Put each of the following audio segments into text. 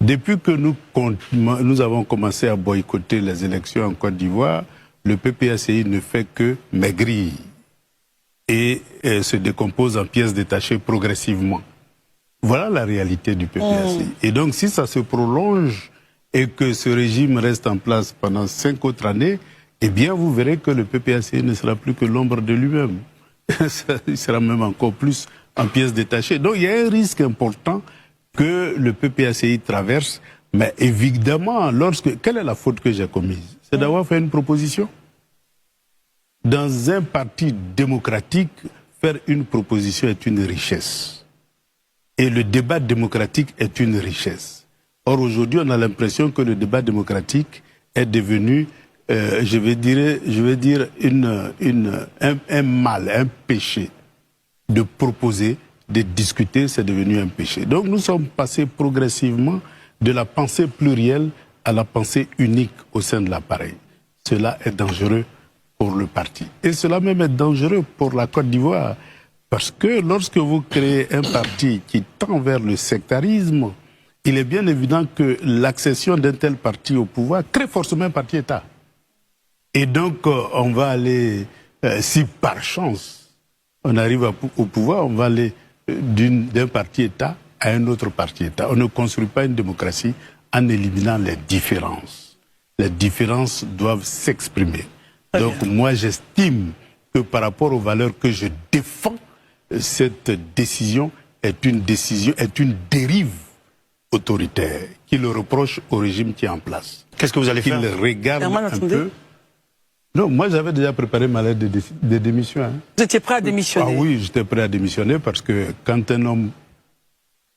Depuis que nous avons commencé à boycotter les élections en Côte d'Ivoire, le PPACI ne fait que maigrir et se décompose en pièces détachées progressivement. Voilà la réalité du PPACI. Et donc si ça se prolonge et que ce régime reste en place pendant 5 autres années, eh bien vous verrez que le PPACI ne sera plus que l'ombre de lui-même. Il sera même encore plus en pièces détachées. Donc il y a un risque important que le PPACI traverse, mais évidemment, quelle est la faute que j'ai commise? C'est d'avoir fait une proposition. Dans un parti démocratique, faire une proposition est une richesse. Et le débat démocratique est une richesse. Or, aujourd'hui, on a l'impression que le débat démocratique est devenu, je vais dire un mal, un péché. De proposer, de discuter, c'est devenu un péché. Donc nous sommes passés progressivement de la pensée plurielle à la pensée unique au sein de l'appareil. Cela est dangereux pour le parti. Et cela même est dangereux pour la Côte d'Ivoire. Parce que lorsque vous créez un parti qui tend vers le sectarisme, il est bien évident que l'accession d'un tel parti au pouvoir crée forcément un parti-État. Et donc on va aller, si par chance, on arrive au pouvoir, on va aller d'un parti-État à un autre parti-État. On ne construit pas une démocratie en éliminant les différences. Les différences doivent s'exprimer. Donc moi j'estime que par rapport aux valeurs que je défends, cette décision est une dérive autoritaire qui le reproche au régime qui est en place. Qu'est-ce que vous allez faire? Qu'il regarde un peu. Non, moi j'avais déjà préparé ma lettre de démission. Hein. Vous étiez prêt à démissionner? Ah oui, j'étais prêt à démissionner parce que quand un homme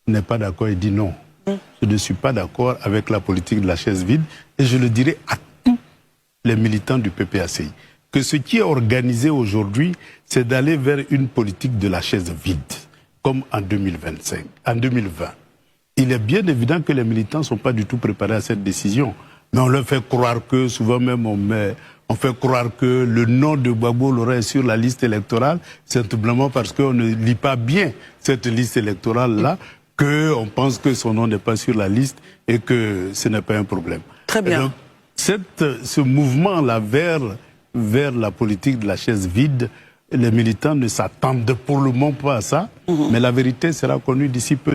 n'est pas d'accord, il dit non. Je ne suis pas d'accord avec la politique de la chaise vide et je le dirai à tous les militants du PPACI. Que ce qui est organisé aujourd'hui, c'est d'aller vers une politique de la chaise vide, comme en 2025, en 2020. Il est bien évident que les militants ne sont pas du tout préparés à cette décision. Mais on leur fait croire que, souvent même on fait croire que le nom de Gbagbo Laurent est sur la liste électorale, simplement parce qu'on ne lit pas bien cette liste électorale-là, qu'on pense que son nom n'est pas sur la liste et que ce n'est pas un problème. Très bien. Donc, ce mouvement-là vers la politique de la chaise vide, les militants ne s'attendent pour le moment pas à ça, mais la vérité sera connue d'ici peu.